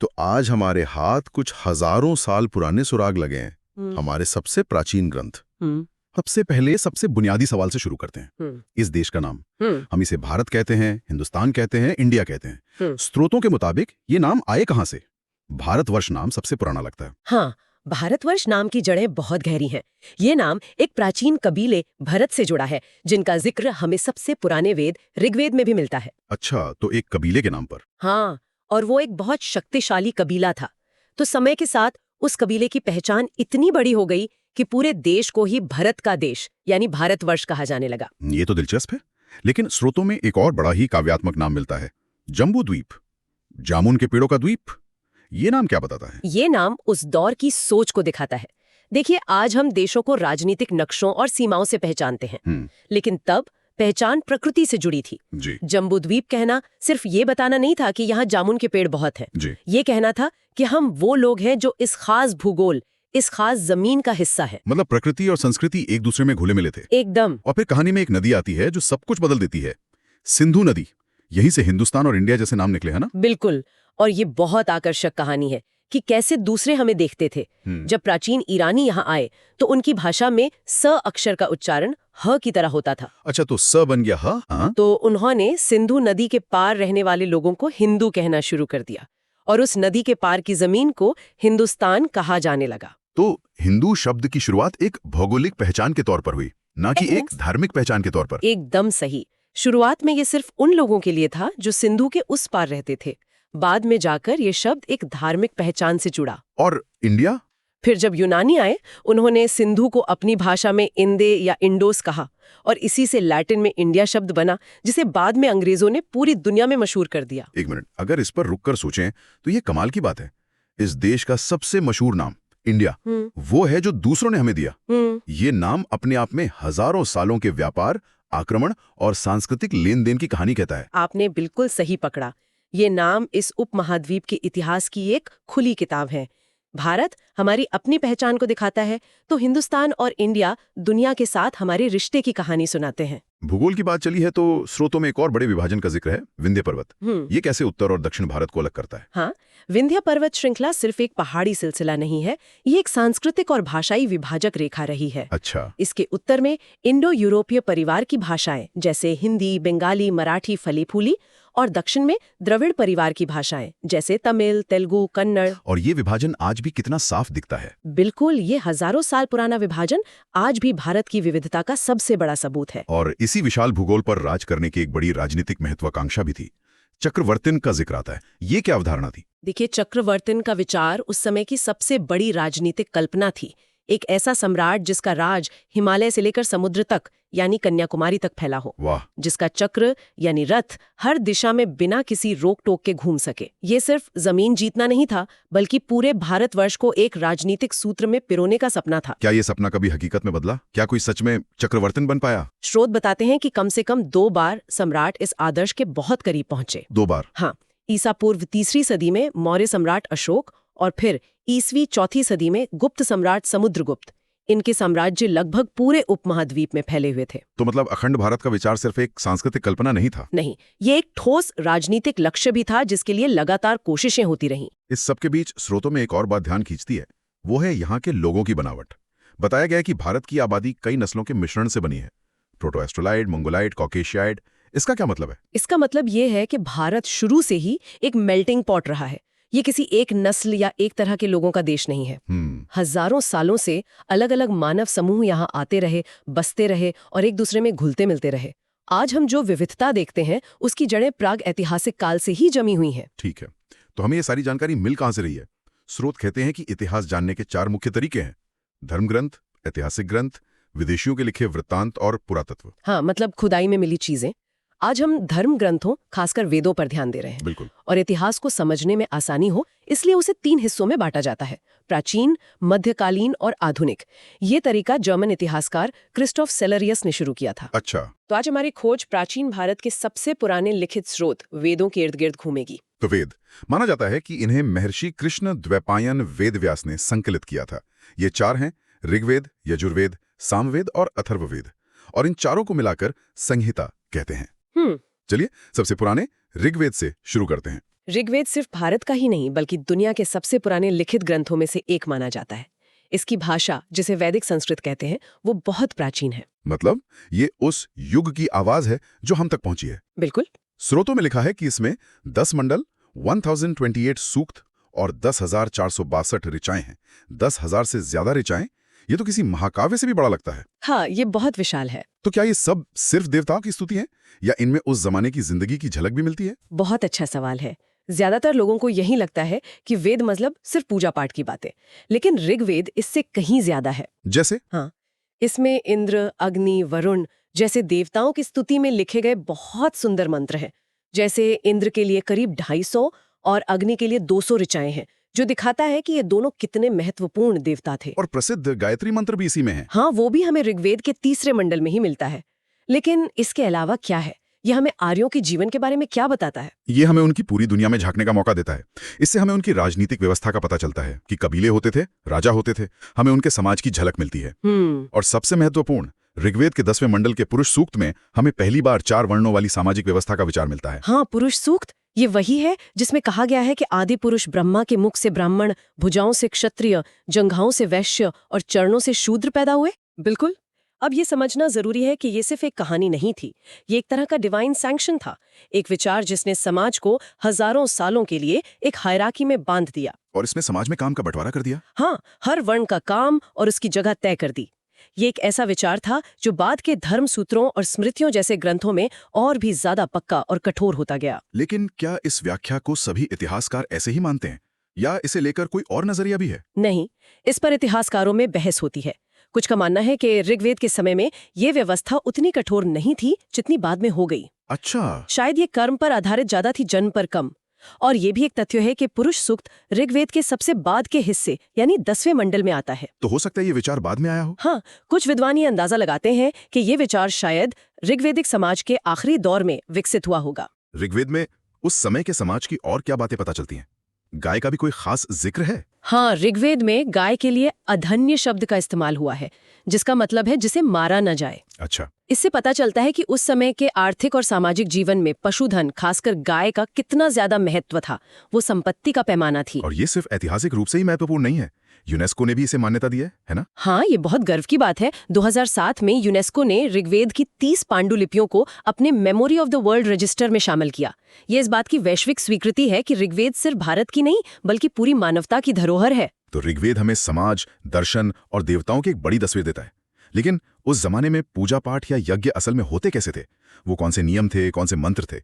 तो आज हमारे हाथ कुछ हजारों साल पुराने सुराग लगे हैं, हमारे सबसे प्राचीन ग्रंथ। सबसे पहले सबसे बुनियादी सवाल से शुरू करते हैं। इस देश का नाम, हम इसे भारत कहते हैं, हिंदुस्तान कहते हैं, इंडिया कहते हैं। स्रोतों के मुताबिक ये नाम आए कहां से? भारतवर्ष नाम सबसे पुराना लगता है। हाँ, भारतवर्ष नाम की जड़ें बहुत गहरी हैं। ये नाम एक प्राचीन कबीले भरत से जुड़ा है, जिनका जिक्र हमें सबसे पुराने वेद ऋग्वेद में भी मिलता है। अच्छा, तो एक कबीले के नाम पर? हाँ, और वो एक बहुत शक्तिशाली कबीला था। तो समय के साथ उस कबीले की पहचान इतनी बड़ी हो गई कि पूरे देश को ही भरत का देश यानी भारतवर्ष कहा जाने लगा। ये तो दिलचस्प है। लेकिन स्रोतों में एक और बड़ा ही काव्यात्मक नाम मिलता है, जम्बू द्वीप, जामुन के पेड़ों का द्वीप। ये नाम क्या बताता है? ये नाम उस दौर की सोच को दिखाता है। देखिए, आज हम देशों को राजनीतिक नक्शों और सीमाओं से पहचानते हैं, लेकिन तब पहचान प्रकृति से जुड़ी थी। जम्बूद्वीप कहना सिर्फ ये बताना नहीं था कि यहाँ जामुन के पेड़ बहुत हैं। ये कहना था कि हम वो लोग हैं जो इस खास भूगोल, इस खास जमीन का हिस्सा है। मतलब प्रकृति और संस्कृति एक दूसरे में घुले मिले थे। एकदम। और फिर कहानी में एक नदी आती है जो सब कुछ बदल देती है, सिंधु नदी। यहीं से हिंदुस्तान और इंडिया जैसे नाम निकले, है ना? बिल्कुल। और ये बहुत आकर्षक कहानी है कि कैसे दूसरे हमें देखते थे। जब प्राचीन ईरानी यहाँ आए तो उनकी भाषा में स अक्षर का उच्चारण ह की तरह होता था। अच्छा, तो स बन गया ह? हाँ? तो उन्होंने सिंधु नदी के पार रहने वाले लोगों को हिंदू कहना शुरू कर दिया और उस नदी के पार की जमीन को हिंदुस्तान कहा जाने लगा। तो हिंदू शब्द की शुरुआत एक भौगोलिक पहचान के तौर पर हुई, ना कि एक धार्मिक पहचान के तौर पर। एकदम सही। शुरुआत में ये सिर्फ उन लोगों के लिए था जो सिंधु के उस पार रहते थे। बाद में जाकर ये शब्द एक धार्मिक पहचान से जुड़ा। और इंडिया? फिर जब यूनानी आए, उन्होंने सिंधु को अपनी भाषा में इंदे या इंडोस कहा और इसी से लैटिन में इंडिया शब्द बना, जिसे बाद में अंग्रेजों ने पूरी दुनिया में मशहूर कर दिया। एक मिनट, अगर इस पर रुककर सोचें तो ये कमाल की बात है। इस देश का सबसे मशहूर नाम इंडिया, वो है जो दूसरों ने हमें दिया। ये नाम अपने आप में हजारों सालों के व्यापार, आक्रमण और सांस्कृतिक लेन देन की कहानी कहता है। आपने बिल्कुल सही पकड़ा। ये नाम इस उपमहाद्वीप के इतिहास की एक खुली किताब है। भारत हमारी अपनी पहचान को दिखाता है, तो हिंदुस्तान और इंडिया दुनिया के साथ हमारे रिश्ते की कहानी सुनाते हैं। भूगोल की बात चली है तो स्रोतों में एक और बड़े विभाजन का जिक्र है, विंध्य पर्वत। ये कैसे उत्तर और दक्षिण भारत को अलग करता है? हाँ, विंध्य पर्वत श्रृंखला सिर्फ एक पहाड़ी सिलसिला नहीं है, ये एक सांस्कृतिक और भाषाई विभाजक रेखा रही है। अच्छा। इसके उत्तर में इंडो यूरोपीय परिवार की भाषाएं जैसे हिंदी, बंगाली, मराठी फली फूली, और दक्षिण में द्रविड़ परिवार की भाषाएं जैसे तमिल, तेलुगु, कन्नड़। और ये विभाजन आज भी कितना साफ दिखता है। बिल्कुल, ये हजारों साल पुराना विभाजन आज भी भारत की विविधता का सबसे बड़ा सबूत है। और इसी विशाल भूगोल पर राज करने की एक बड़ी राजनीतिक महत्वाकांक्षा भी थी। चक्रवर्तिन का जिक्र आता है, ये क्या अवधारणा थी? देखिए, चक्रवर्तिन का विचार उस समय की सबसे बड़ी राजनीतिक कल्पना थी। एक ऐसा सम्राट जिसका राज हिमालय से लेकर समुद्र तक यानी कन्याकुमारी तक फैला हो। वाह। जिसका चक्र यानी रथ हर दिशा में बिना किसी रोक टोक के घूम सके। ये सिर्फ जमीन जीतना नहीं था, बल्कि पूरे भारतवर्ष को एक राजनीतिक सूत्र में पिरोने का सपना था। क्या ये सपना कभी हकीकत में बदला? क्या कोई सच में चक्रवर्तिन बन पाया? स्रोत बताते हैं कि कम से कम 2 बार सम्राट इस आदर्श के बहुत करीब पहुंचे। 2 बार? हाँ, ईसा पूर्व 3री सदी में मौर्य सम्राट अशोक और फिर ईसवी 4th सदी में गुप्त सम्राट समुद्रगुप्त। इनके साम्राज्य लगभग पूरे उपमहाद्वीप में फैले हुए थे। तो मतलब अखंड भारत का विचार सिर्फ एक सांस्कृतिक कल्पना नहीं था? नहीं, ये एक ठोस राजनीतिक लक्ष्य भी था जिसके लिए लगातार कोशिशें होती रहीं। इस सबके बीच स्रोतों में एक और बात ध्यान खींचती है, वो है यहाँ के लोगों की बनावट। बताया गया है कि भारत की आबादी कई नस्लों के मिश्रण से बनी है, प्रोटोएस्ट्रोलाइड, मंगोलाइड, कॉकेशियाइड। इसका क्या मतलब है? इसका मतलब ये है कि भारत शुरू से ही एक मेल्टिंग पॉट रहा है। ये किसी एक नस्ल या एक तरह के लोगों का देश नहीं है। हजारों सालों से अलग अलग मानव समूह यहाँ आते रहे, बसते रहे और एक दूसरे में घुलते मिलते रहे। आज हम जो विविधता देखते हैं उसकी जड़ें प्राग ऐतिहासिक काल से ही जमी हुई हैं। ठीक है, तो हमें ये सारी जानकारी मिल कहाँ से रही है? स्रोत कहते हैं कि इतिहास जानने के 4 मुख्य तरीके हैं, धर्म ग्रंथ, ऐतिहासिक ग्रंथ, विदेशियों के लिखे वृत्तांत और पुरातत्व। हाँ, मतलब खुदाई में मिली चीजें। आज हम धर्म ग्रंथों, खासकर वेदों पर ध्यान दे रहे हैं। बिल्कुल। और इतिहास को समझने में आसानी हो इसलिए उसे 3 हिस्सों में बांटा जाता है, प्राचीन, मध्यकालीन और आधुनिक। ये तरीका जर्मन इतिहासकार क्रिस्टोफ सेलरियस ने शुरू किया था। अच्छा। तो आज हमारी खोज प्राचीन भारत के सबसे पुराने लिखित स्रोत वेदों के इर्द गिर्द घूमेगी। तो वेद, माना जाता है कि इन्हें महर्षि कृष्ण द्वैपायन वेदव्यास ने संकलित किया था। ये 4 हैं, ऋग्वेद, यजुर्वेद, सामवेद और अथर्ववेद। और इन चारों को मिलाकर संहिता कहते हैं। चलिए सबसे पुराने ऋग्वेद से शुरू करते हैं। ऋग्वेद सिर्फ भारत का ही नहीं बल्कि दुनिया के सबसे पुराने लिखित ग्रंथों में से एक माना जाता है। इसकी भाषा, जिसे वैदिक संस्कृत कहते हैं, वो बहुत प्राचीन है। मतलब ये उस युग की आवाज है जो हम तक पहुंची है। बिल्कुल। स्रोतों में लिखा है कि इसमें 10 मंडल, 1028 सूक्त और 10,462 ऋचाएं हैं। 10,000 से ज्यादा ऋचाएं, ये तो किसी महाकाव्य से भी बड़ा लगता है। हाँ, ये बहुत विशाल है। तो क्या ये सब सिर्फ देवताओं की स्तुति है या इनमें उस जमाने की जिंदगी की झलक भी मिलती है? बहुत अच्छा सवाल है। ज्यादातर लोगों को यही लगता है कि वेद मतलब सिर्फ पूजा पाठ की बातें, लेकिन ऋग्वेद इससे कहीं ज्यादा है। जैसे? हाँ, इसमें इंद्र, अग्नि, वरुण जैसे देवताओं की स्तुति में लिखे गए बहुत सुंदर मंत्र हैं। जैसे इंद्र के लिए करीब 250 और अग्नि के लिए 200 ऋचाएं हैं, जो दिखाता है कि ये दोनों कितने महत्वपूर्ण देवता थे। और प्रसिद्ध गायत्री मंत्र भी इसी में है। हाँ, वो भी हमें ऋग्वेद के 3 मंडल में ही मिलता है। लेकिन इसके अलावा क्या है? यह हमें आर्यों के जीवन के बारे में क्या बताता है? ये हमें उनकी पूरी दुनिया में झांकने का मौका देता है। इससे हमें उनकी राजनीतिक व्यवस्था का पता चलता है कि कबीले होते थे, राजा होते थे। हमें उनके समाज की झलक मिलती है। और सबसे महत्वपूर्ण, ऋग्वेद के 10वें मंडल के पुरुष सूक्त में हमें पहली बार 4 वर्णों वाली सामाजिक व्यवस्था का विचार मिलता है। हाँ, पुरुष सूक्त ये वही है जिसमें कहा गया है कि आदि पुरुष ब्रह्मा के मुख से ब्राह्मण, भुजाओं से क्षत्रिय, जंघाओं से वैश्य और चरणों से शूद्र पैदा हुए। बिल्कुल। अब ये समझना जरूरी है कि ये सिर्फ एक कहानी नहीं थी, ये एक तरह का डिवाइन सैंक्शन था, एक विचार जिसने समाज को हजारों सालों के लिए एक हायरार्की में बांध दिया। और इसमें समाज में काम का बंटवारा कर दिया। हाँ, हर वर्ण का काम और उसकी जगह तय कर दी। ये एक ऐसा विचार था जो बाद के धर्म सूत्रों और स्मृतियों जैसे ग्रंथों में और भी ज्यादा पक्का और कठोर होता गया। लेकिन क्या इस व्याख्या को सभी इतिहासकार ऐसे ही मानते हैं या इसे लेकर कोई और नजरिया भी है? नहीं, इस पर इतिहासकारों में बहस होती है। कुछ का मानना है कि ऋग्वेद के समय में ये व्यवस्था उतनी कठोर नहीं थी जितनी बाद में हो गई। अच्छा। शायद ये कर्म पर आधारित ज्यादा थी, जन्म पर कम। और ये भी एक तथ्य है कि पुरुष सूक्त ऋग्वेद के सबसे बाद के हिस्से यानी 10वें मंडल में आता है। तो हो सकता है ये विचार बाद में आया हो? हाँ, कुछ विद्वान ये अंदाजा लगाते हैं कि ये विचार शायद ऋग्वेदिक समाज के आखिरी दौर में विकसित हुआ होगा। ऋग्वेद में उस समय के समाज की और क्या बातें पता चलती हैं? गाय का भी कोई खास जिक्र है? हाँ, ऋग्वेद में गाय के लिए अधन्य शब्द का इस्तेमाल हुआ है, जिसका मतलब है जिसे मारा न जाए। अच्छा। इससे पता चलता है कि उस समय के आर्थिक और सामाजिक जीवन में पशुधन, खासकर गाय का कितना ज्यादा महत्व था। वो संपत्ति का पैमाना थी। और ये सिर्फ ऐतिहासिक रूप से ही महत्वपूर्ण नहीं है, यूनेस्को ने भी इसे मान्यता दी है ना? हाँ, ये बहुत गर्व की बात है। 2007 में यूनेस्को ने ऋग्वेद की 30 पांडुलिपियों को अपने memory of the world register में शामिल किया। ये इस बात की वैश्विक स्वीकृति है कि ऋग्वेद सिर्फ भारत की नहीं बल्कि पूरी मानवता की धरोहर है। तो ऋग्वेद हमें समाज, दर्शन और देवताओं की एक बड़ी तस्वीर देता है। लेकिन उस जमाने में पूजा पाठ या यज्ञ असल में होते कैसे थे? वो कौन से नियम थे, कौन से मंत्र थे?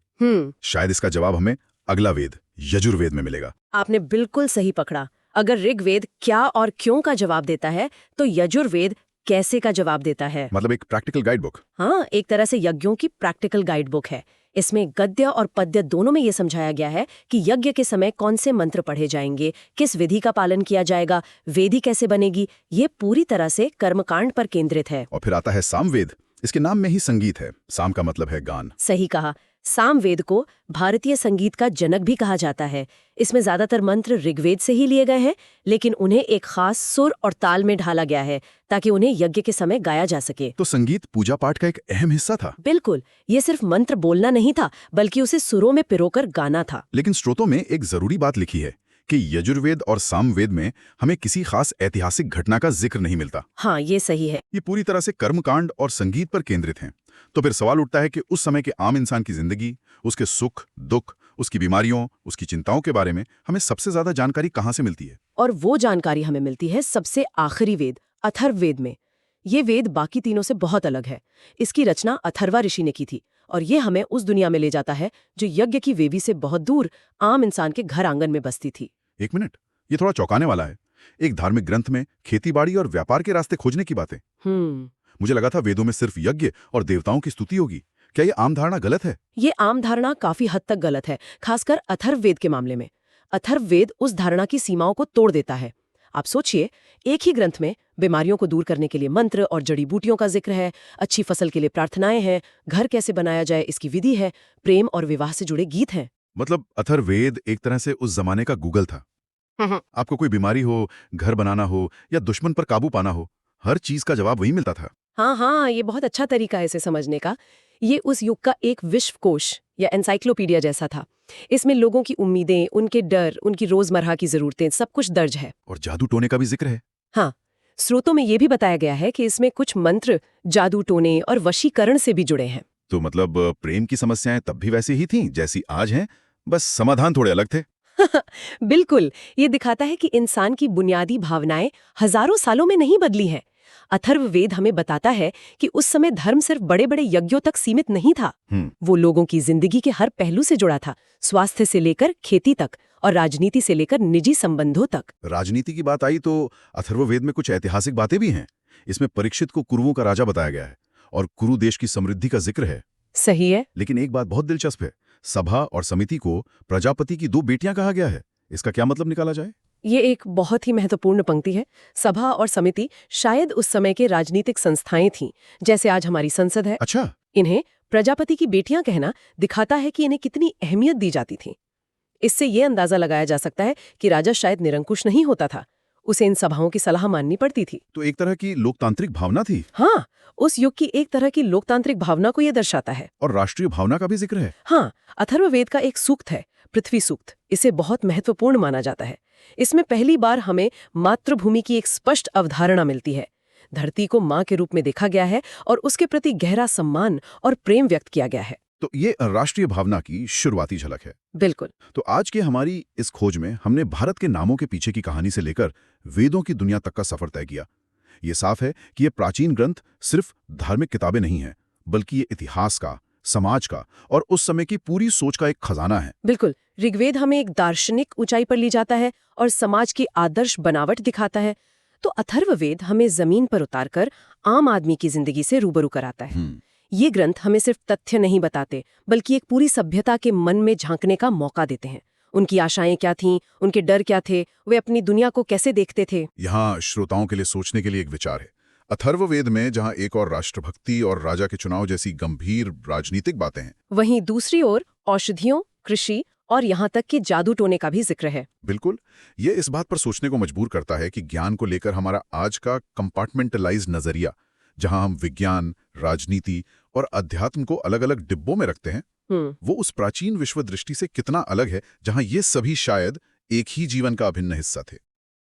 शायद इसका जवाब हमें अगला वेद, यजुर्वेद में मिलेगा। आपने बिल्कुल सही पकड़ा। अगर ऋग्वेद क्या और क्यों का जवाब देता है, तो यजुर्वेद कैसे का जवाब देता है। मतलब एक प्रैक्टिकल गाइड बुक। हाँ, एक तरह से यज्ञों की प्रैक्टिकल गाइड बुक है। इसमें गद्य और पद्य दोनों में ये समझाया गया है कि यज्ञ के समय कौन से मंत्र पढ़े जाएंगे, किस विधि का पालन किया जाएगा, वेदी कैसे बनेगी। ये पूरी तरह से कर्मकांड पर केंद्रित है। और फिर आता है सामवेद। इसके नाम में ही संगीत है। साम का मतलब है गान। सही कहा। सामवेद को भारतीय संगीत का जनक भी कहा जाता है। इसमें ज्यादातर मंत्र ऋग्वेद से ही लिए गए हैं, लेकिन उन्हें एक खास सुर और ताल में ढाला गया है ताकि उन्हें यज्ञ के समय गाया जा सके। तो संगीत पूजा पाठ का एक अहम हिस्सा था। बिल्कुल, ये सिर्फ मंत्र बोलना नहीं था बल्कि उसे सुरों में पिरोकर गाना था। लेकिन स्रोतों में एक जरूरी बात लिखी है कि यजुर्वेद और सामवेद में हमें किसी खास ऐतिहासिक घटना का जिक्र नहीं मिलता। हाँ, ये सही है। ये पूरी तरह से कर्मकांड और संगीत पर केंद्रित हैं। तो फिर सवाल उठता है कि उस समय के आम इंसान की जिंदगी, उसके सुख दुख, उसकी बीमारियों, उसकी चिंताओं के बारे में हमें सबसे ज्यादा जानकारी कहाँ से मिलती है? और वो जानकारी हमें मिलती है सबसे आखिरी वेद, अथर्ववेद में। ये वेद बाकी तीनों से बहुत अलग है। इसकी रचना अथर्वा ऋषि ने की थी और ये हमें उस दुनिया में ले जाता है जो यज्ञ की वेदी से बहुत दूर आम इंसान के घर आंगन में बसती थी। एक मिनट, ये थोड़ा चौंकाने वाला है। एक धार्मिक ग्रंथ में खेतीबाड़ी और व्यापार के रास्ते खोजने की बातें। मुझे लगा था वेदों में सिर्फ यज्ञ और देवताओं की स्तुति होगी। क्या ये आम धारणा गलत है? ये आम धारणा काफी हद तक गलत है, खासकर अथर्ववेद के मामले में। अथर्ववेद उस धारणा की सीमाओं को तोड़ देता है। आप सोचिए, एक ही ग्रंथ में बीमारियों को दूर करने के लिए मंत्र और जड़ी बूटियों का जिक्र है, अच्छी फसल के लिए प्रार्थनाएं हैं, घर कैसे बनाया जाए इसकी विधि है, प्रेम और विवाह से जुड़े गीत हैं। मतलब अथर्ववेद एक तरह से उस जमाने का गूगल था। आपको कोई बीमारी हो, घर बनाना हो या दुश्मन पर काबू पाना हो, हर चीज का जवाब वही मिलता था। हाँ, ये बहुत अच्छा तरीका है इसे समझने का। ये उस युग का एक विश्वकोश या एनसाइक्लोपीडिया जैसा था। इसमें लोगों की उम्मीदें, उनके डर, उनकी रोजमर्रा की जरूरतें सब कुछ दर्ज है। और जादू टोने का भी जिक्र है। हाँ, स्रोतों में ये भी बताया गया है कि इसमें कुछ मंत्र जादू टोने और वशीकरण से भी जुड़े हैं। तो मतलब प्रेम की समस्याएं तब भी वैसी ही थीं जैसी आज हैं, बस समाधान थोड़े अलग थे। बिल्कुल, ये दिखाता है कि इंसान की बुनियादी भावनाएं हजारों सालों में नहीं बदली हैं। अथर्ववेद हमें बताता है कि उस समय धर्म सिर्फ बड़े बड़े यज्ञों तक सीमित नहीं था। वो लोगों की जिंदगी के हर पहलू से जुड़ा था, स्वास्थ्य से लेकर खेती तक और राजनीति से लेकर निजी संबंधों तक। राजनीति की बात आई तो अथर्ववेद में कुछ ऐतिहासिक बातें भी हैं। इसमें परीक्षित को कुरुओं का राजा बताया गया है और कुरु देश की समृद्धि का जिक्र है। सही है। लेकिन एक बात बहुत दिलचस्प है, सभा और समिति को प्रजापति की 2 बेटियां कहा गया है। इसका क्या मतलब निकाला जाए? ये एक बहुत ही महत्वपूर्ण पंक्ति है। सभा और समिति शायद उस समय के राजनीतिक संस्थाएं थीं, जैसे आज हमारी संसद है। अच्छा। इन्हें प्रजापति की बेटियां कहना दिखाता है कि इन्हें कितनी अहमियत दी जाती थी। इससे ये अंदाजा लगाया जा सकता है कि राजा शायद निरंकुश नहीं होता था, उसे इन सभाओं की सलाह माननी पड़ती थी। तो एक तरह की लोकतांत्रिक भावना थी। हाँ, उस युग की एक तरह की लोकतांत्रिक भावना को यह दर्शाता है। और राष्ट्रीय भावना का भी जिक्र है। हाँ, अथर्ववेद का एक सूक्त है, पृथ्वी सूक्त। इसे बहुत महत्वपूर्ण माना जाता है। इसमें पहली बार हमें मातृभूमि की एक स्पष्ट अवधारणा मिलती है। धरती को माँ के रूप में देखा गया है और उसके प्रति गहरा सम्मान और प्रेम व्यक्त किया गया है। तो ये राष्ट्रीय भावना की शुरुआती झलक है। बिल्कुल। तो आज की हमारी इस खोज में हमने भारत के नामों के पीछे की कहानी से लेकर वेदों की दुनिया तक का सफर तय किया। ये साफ है कि ये प्राचीन ग्रंथ सिर्फ धार्मिक किताबें नहीं हैं, बल्कि ये इतिहास का, समाज का और उस समय की पूरी सोच का एक खजाना है। बिल्कुल। ऋग्वेद हमें एक दार्शनिक ऊंचाई पर ले जाता है और समाज की आदर्श बनावट दिखाता है, तो अथर्ववेद हमें जमीन पर उतारकर आम आदमी की जिंदगी से रूबरू कराता है। ये ग्रंथ हमें सिर्फ तथ्य नहीं बताते, बल्कि एक पूरी सभ्यता के मन में झांकने का मौका देते हैं। उनकी आशाएं क्या थीं, उनके डर क्या थे, वे अपनी दुनिया को कैसे देखते थे। यहाँ श्रोताओं के लिए सोचने के लिए एक विचार है। अथर्ववेद में जहाँ एक और राष्ट्रभक्ति और राजा के चुनाव जैसी गंभीर राजनीतिक बातें हैं, वहीं दूसरी ओर औषधियों, कृषि और यहाँ तक कि जादू टोने का भी जिक्र है। बिल्कुल। ये इस बात पर सोचने को मजबूर करता है कि ज्ञान को लेकर हमारा आज का कंपार्टमेंटलाइज नजरिया, जहां हम विज्ञान, राजनीति और अध्यात्म को अलग अलग डिब्बों में रखते हैं, वो उस प्राचीन विश्व दृष्टि से कितना अलग है जहां ये सभी शायद एक ही जीवन का अभिन्न हिस्सा थे।